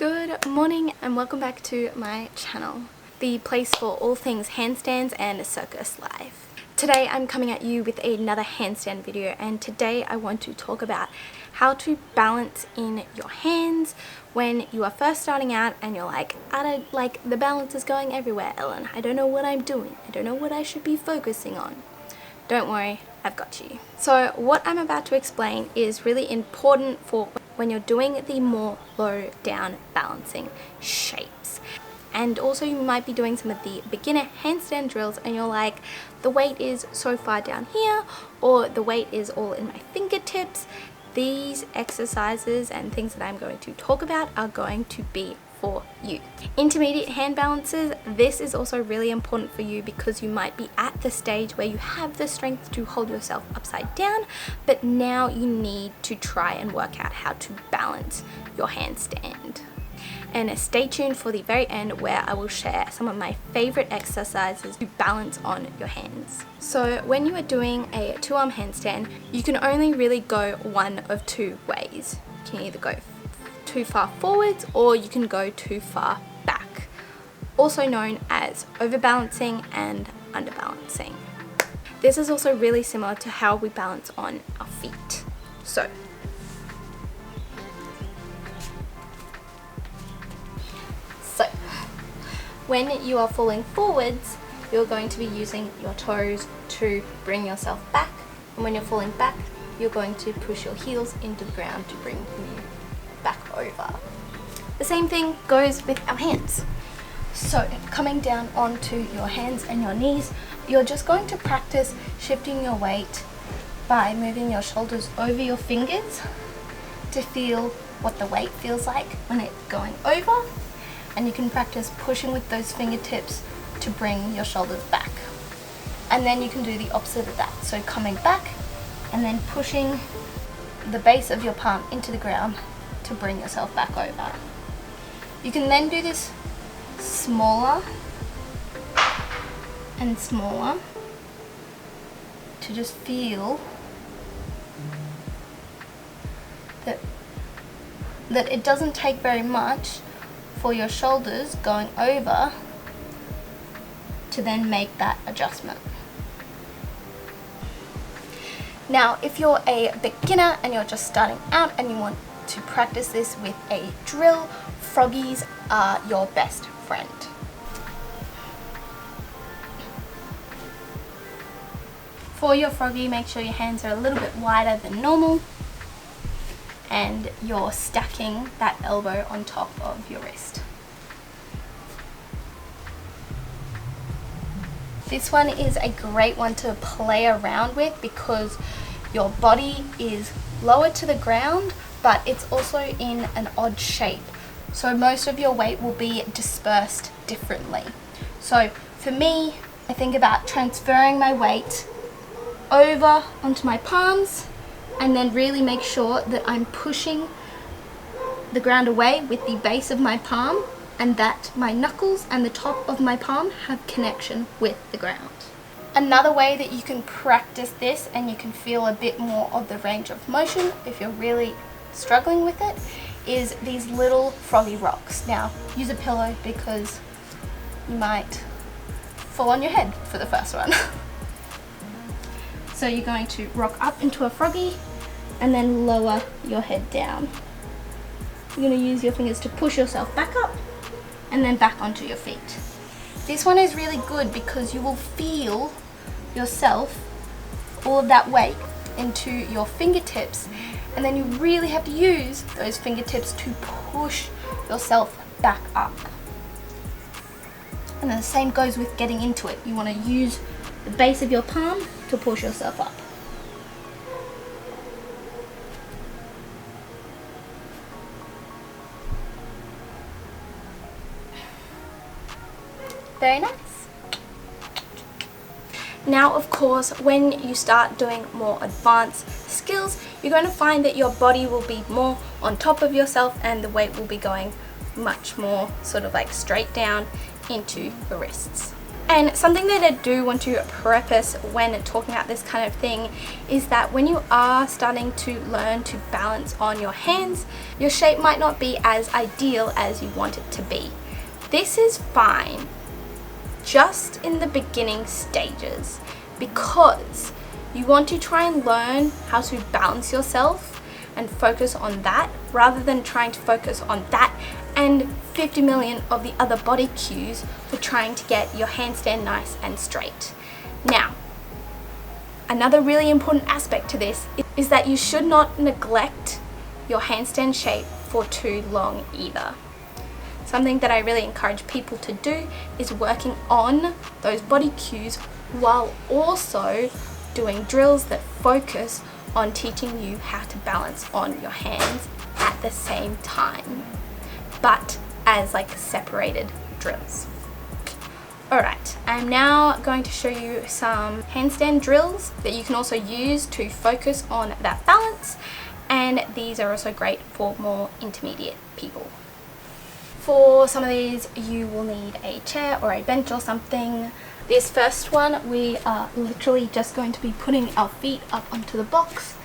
Good morning and welcome back to my channel, the place for all things handstands and circus life. Today I'm coming at you with another handstand video, and today I want to talk about how to balance in your hands when you are first starting out and you're like, the balance is going everywhere, Ellen. I don't know what I'm doing. I don't know what I should be focusing on. Don't worry, I've got you. So what I'm about to explain is really important for when you're doing the more low down balancing shapes. And also you might be doing some of the beginner handstand drills and you're like, the weight is so far down here, or the weight is all in my fingertips. These exercises and things that I'm going to talk about are going to be for you. Intermediate hand balances, this is also really important for you because you might be at the stage where you have the strength to hold yourself upside down, but now you need to try and work out how to balance your handstand. And stay tuned for the very end where I will share some of my favorite exercises to balance on your hands. So when you are doing a two-arm handstand, you can only really go one of two ways. You can either go too far forwards or you can go too far back, also known as overbalancing and underbalancing. This is also really similar to how we balance on our feet. So when you are falling forwards, you're going to be using your toes to bring yourself back, and when you're falling back, you're going to push your heels into the ground to bring you back over. The same thing goes with our hands. So coming down onto your hands and your knees, you're just going to practice shifting your weight by moving your shoulders over your fingers to feel what the weight feels like when it's going over. And you can practice pushing with those fingertips to bring your shoulders back. And then you can do the opposite of that. So coming back and then pushing the base of your palm into the ground to bring yourself back over. You can then do this smaller and smaller to just feel that it doesn't take very much for your shoulders going over to then make that adjustment. Now, if you're a beginner and you're just starting out and you want to practice this with a drill, froggies are your best friend. For your froggy, make sure your hands are a little bit wider than normal and you're stacking that elbow on top of your wrist. This one is a great one to play around with because your body is lower to the ground, but it's also in an odd shape. So most of your weight will be dispersed differently. So for me, I think about transferring my weight over onto my palms and then really make sure that I'm pushing the ground away with the base of my palm and that my knuckles and the top of my palm have connection with the ground. Another way that you can practice this and you can feel a bit more of the range of motion if you're really struggling with it is these little froggy rocks. Now use a pillow because you might fall on your head for the first one. So you're going to rock up into a froggy and then lower your head down. You're going to use your fingers to push yourself back up and then back onto your feet. This one is really good because you will feel yourself, all of that weight into your fingertips, and then you really have to use those fingertips to push yourself back up. And then the same goes with getting into it. You want to use the base of your palm to push yourself up. Very nice. Now, of course, when you start doing more advanced skills, you're going to find that your body will be more on top of yourself and the weight will be going much more sort of like straight down into the wrists. And something that I do want to preface when talking about this kind of thing is that when you are starting to learn to balance on your hands, your shape might not be as ideal as you want it to be. This is fine, just in the beginning stages, because you want to try and learn how to balance yourself and focus on that rather than trying to focus on that and 50 million of the other body cues for trying to get your handstand nice and straight. Now, another really important aspect to this is that you should not neglect your handstand shape for too long either. Something that I really encourage people to do is working on those body cues while also doing drills that focus on teaching you how to balance on your hands at the same time, but as like separated drills. Alright, I'm now going to show you some handstand drills that you can also use to focus on that balance, and these are also great for more intermediate people. For some of these you will need a chair or a bench or something. This first one, we are literally just going to be putting our feet up onto the box,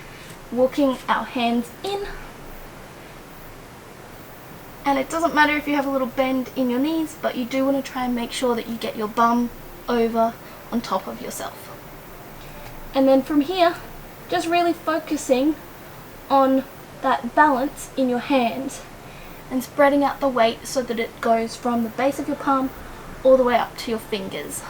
walking our hands in, and it doesn't matter if you have a little bend in your knees, but you do want to try and make sure that you get your bum over on top of yourself. And then from here, just really focusing on that balance in your hands and spreading out the weight so that it goes from the base of your palm all the way up to your fingers.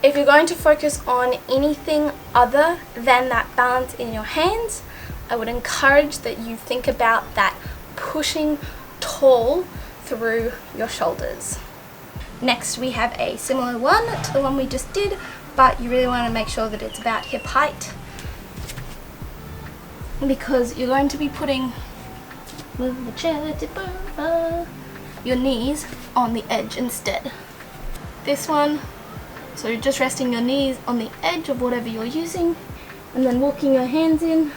If you're going to focus on anything other than that balance in your hands, I would encourage that you think about that pushing tall through your shoulders. Next we have a similar one to the one we just did, but you really want to make sure that it's about hip height, because you're going to be putting your knees on the edge instead. This one, so you're just resting your knees on the edge of whatever you're using and then walking your hands in,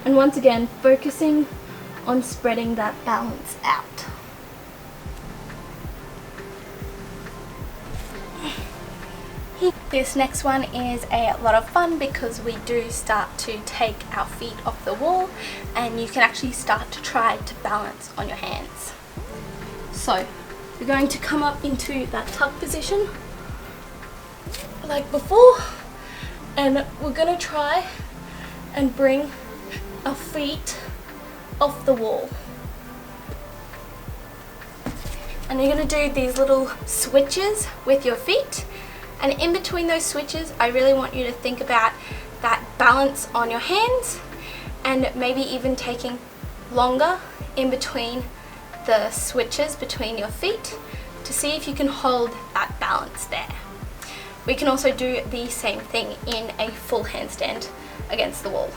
and once again focusing on spreading that balance out. This next one is a lot of fun because we do start to take our feet off the wall and you can actually start to try to balance on your hands. So we're going to come up into that tuck position like before, and we're going to try and bring our feet off the wall. And you're going to do these little switches with your feet, and in between those switches I really want you to think about that balance on your hands and maybe even taking longer in between the switches between your feet to see if you can hold that balance there. We can also do the same thing in a full handstand against the wall.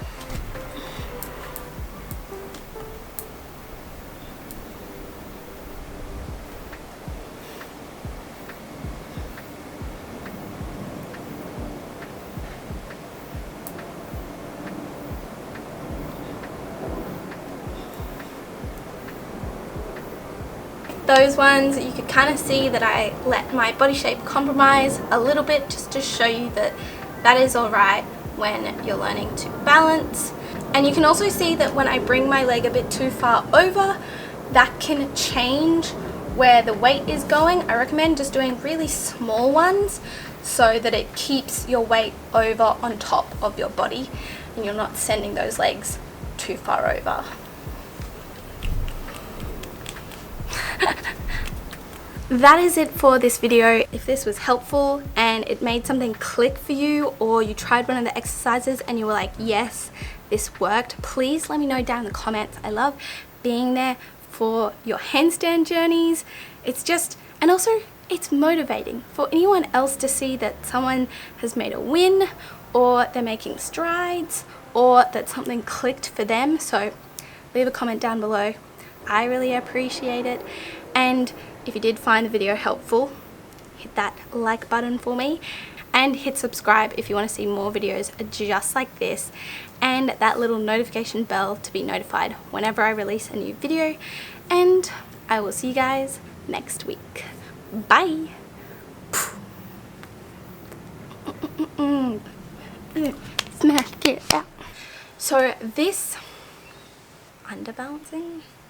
Those ones, you could kind of see that I let my body shape compromise a little bit just to show you that that is alright when you're learning to balance. And you can also see that when I bring my leg a bit too far over, that can change where the weight is going. I recommend just doing really small ones so that it keeps your weight over on top of your body and you're not sending those legs too far over. That is it for this video. If this was helpful and it made something click for you, or you tried one of the exercises and you were like, yes, this worked, please let me know down in the comments. I love being there for your handstand journeys. It's just, and also it's motivating for anyone else to see that someone has made a win, or they're making strides, or that something clicked for them. So leave a comment down below. I really appreciate it. And if you did find the video helpful, hit that like button for me. and hit subscribe if you want to see more videos just like this, and that little notification bell to be notified whenever I release a new video. And I will see you guys next week. Bye. Smash it out. So this underbalancing